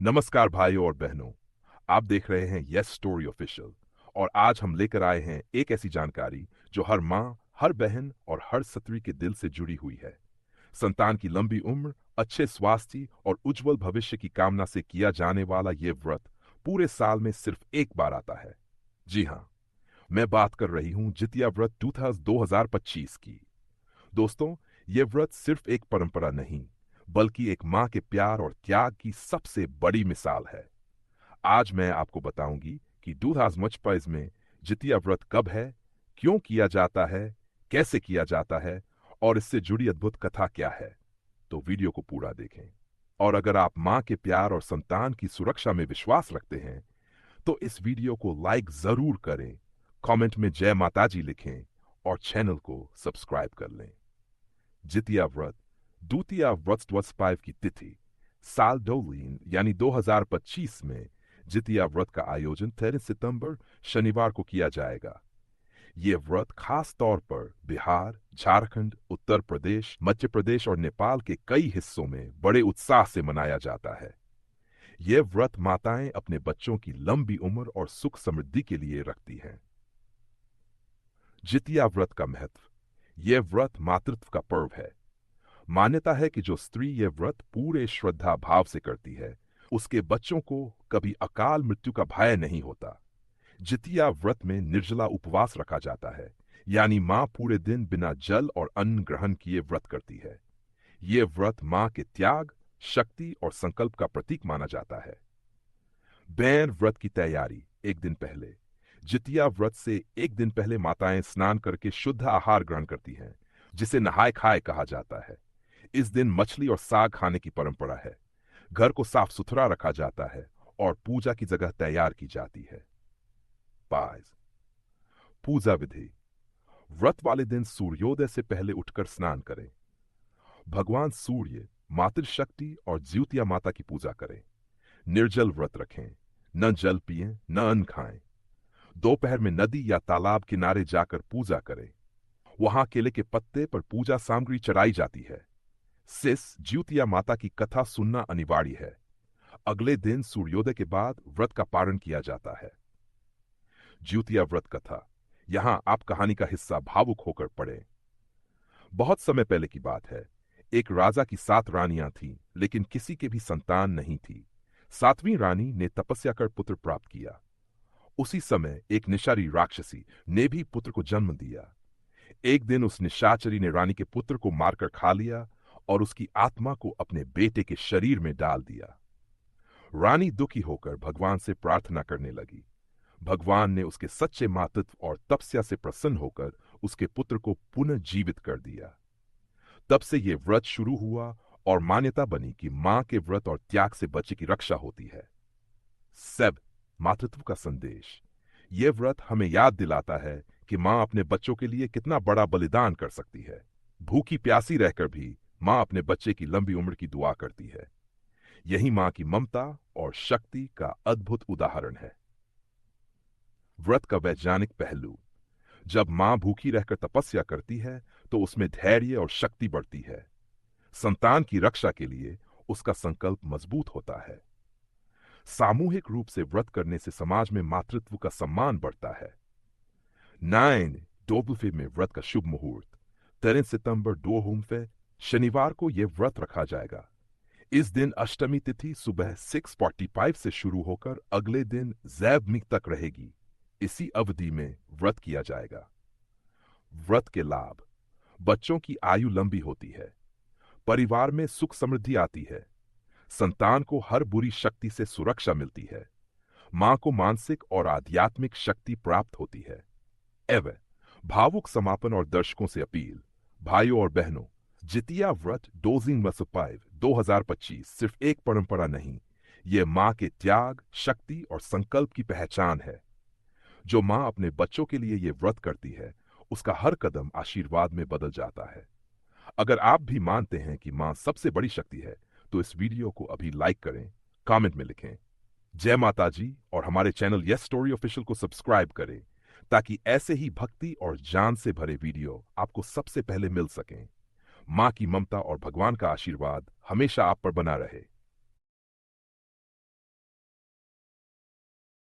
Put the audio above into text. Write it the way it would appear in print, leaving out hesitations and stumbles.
नमस्कार भाइयों और बहनों। आप देख रहे हैं यस स्टोरी ऑफिशियल। और आज हम लेकर आए हैं एक ऐसी जानकारी जो हर माँ, हर बहन और हर स्त्री के दिल से जुड़ी हुई है। संतान की लंबी उम्र, अच्छे स्वास्थ्य और उज्जवल भविष्य की कामना से किया जाने वाला ये व्रत पूरे साल में सिर्फ एक बार आता है। जी हाँ, मैं बात कर रही हूँ जितिया व्रत 2025 की। दोस्तों, ये व्रत सिर्फ एक परंपरा नहीं, बल्कि एक माँ के प्यार और त्याग की सबसे बड़ी मिसाल है। आज मैं आपको बताऊंगी कि 2025 में जितिया व्रत कब है, क्यों किया जाता है, कैसे किया जाता है और इससे जुड़ी अद्भुत कथा क्या है। तो वीडियो को पूरा देखें। और अगर आप माँ के प्यार और संतान की सुरक्षा में विश्वास रखते हैं तो इस वीडियो को लाइक जरूर करें, कमेंट में जय माताजी लिखें और चैनल को सब्सक्राइब कर लें। जितिया व्रत द्वितीया व्रतस्वाइव की तिथि साल डोलीन यानी 2025 में जितिया व्रत का आयोजन 13 सितंबर शनिवार को किया जाएगा। ये व्रत खास तौर पर बिहार, झारखंड, उत्तर प्रदेश, मध्य प्रदेश और नेपाल के कई हिस्सों में बड़े उत्साह से मनाया जाता है। ये व्रत माताएं अपने बच्चों की लंबी उम्र और सुख समृद्धि के लिए रखती हैं। जितिया व्रत का महत्व। यह व्रत मातृत्व का पर्व है। मान्यता है कि जो स्त्री यह व्रत पूरे श्रद्धा भाव से करती है, उसके बच्चों को कभी अकाल मृत्यु का भय नहीं होता। जितिया व्रत में निर्जला उपवास रखा जाता है, यानी मां पूरे दिन बिना जल और अन्न ग्रहण किए व्रत करती है। यह व्रत मां के त्याग, शक्ति और संकल्प का प्रतीक माना जाता है। बैर व्रत की तैयारी। एक दिन पहले जितिया व्रत से एक दिन पहले माताएं स्नान करके शुद्ध आहार ग्रहण करती हैं, जिसे नहाय खाए कहा जाता है। इस दिन मछली और साग खाने की परंपरा है। घर को साफ सुथरा रखा जाता है और पूजा की जगह तैयार की जाती है। पायस पूजा विधि। व्रत वाले दिन सूर्योदय से पहले उठकर स्नान करें। भगवान सूर्य, मातृशक्ति और ज्योतिया माता की पूजा करें। निर्जल व्रत रखें। न जल पिएं, न अन्न खाएं। दोपहर में नदी या तालाब किनारे जाकर पूजा करें। वहां केले के पत्ते पर पूजा सामग्री चढ़ाई जाती है। ज्योतिया माता की कथा सुनना अनिवार्य है। अगले दिन सूर्योदय के बाद व्रत का पारण किया जाता है। ज्योतिया व्रत कथा। यहां आप कहानी का हिस्सा भावुक होकर पढ़ें। बहुत समय पहले की बात है। एक राजा की 7 रानियां थीं, लेकिन किसी के भी संतान नहीं थी। 7वीं रानी ने तपस्या कर पुत्र प्राप्त किया। उसी समय एक निशारी राक्षसी ने भी पुत्र को जन्म दिया। एक दिन उस निशाचरी ने रानी के पुत्र को मारकर खा लिया और उसकी आत्मा को अपने बेटे के शरीर में डाल दिया। रानी दुखी होकर भगवान से प्रार्थना करने लगी। भगवान ने उसके सच्चे मातृत्व और तपस्या से प्रसन्न होकर उसके पुत्र को पुनः जीवित कर दिया। तब से यह व्रत शुरू हुआ और मान्यता बनी कि मां के व्रत और त्याग से बच्चे की रक्षा होती है। मातृत्व का संदेश। यह व्रत हमें याद दिलाता है कि मां अपने बच्चों के लिए कितना बड़ा बलिदान कर सकती है। भूखी प्यासी रहकर भी मां अपने बच्चे की लंबी उम्र की दुआ करती है। यही मां की ममता और शक्ति का अद्भुत उदाहरण है। व्रत का वैज्ञानिक पहलू। जब मां भूखी रहकर तपस्या करती है तो उसमें धैर्य और शक्ति बढ़ती है। संतान की रक्षा के लिए उसका संकल्प मजबूत होता है। सामूहिक रूप से व्रत करने से समाज में मातृत्व का सम्मान बढ़ता है। 9 डोबुफे में व्रत का शुभ मुहूर्त 13 सितंबर डोहुमफे शनिवार को यह व्रत रखा जाएगा। इस दिन अष्टमी तिथि सुबह 6:45 से शुरू होकर अगले दिन जैवमिक तक रहेगी। इसी अवधि में व्रत किया जाएगा। व्रत के लाभ। बच्चों की आयु लंबी होती है। परिवार में सुख समृद्धि आती है। संतान को हर बुरी शक्ति से सुरक्षा मिलती है। मां को मानसिक और आध्यात्मिक शक्ति प्राप्त होती है। भावुक समापन और दर्शकों से अपील। भाइयों और बहनों, जितिया व्रत डोजिंग मसुपाइव 2025 सिर्फ एक परंपरा नहीं, यह मां के त्याग, शक्ति और संकल्प की पहचान है। जो मां अपने बच्चों के लिए यह व्रत करती है, उसका हर कदम आशीर्वाद में बदल जाता है। अगर आप भी मानते हैं कि मां सबसे बड़ी शक्ति है, तो इस वीडियो को अभी लाइक करें, कमेंट में लिखें जय माता जी और हमारे चैनल यस स्टोरी ऑफिशियल को सब्सक्राइब करें, ताकि ऐसे ही भक्ति और जान से भरे वीडियो आपको सबसे पहले मिल सकें। मां की ममता और भगवान का आशीर्वाद हमेशा आप पर बना रहे।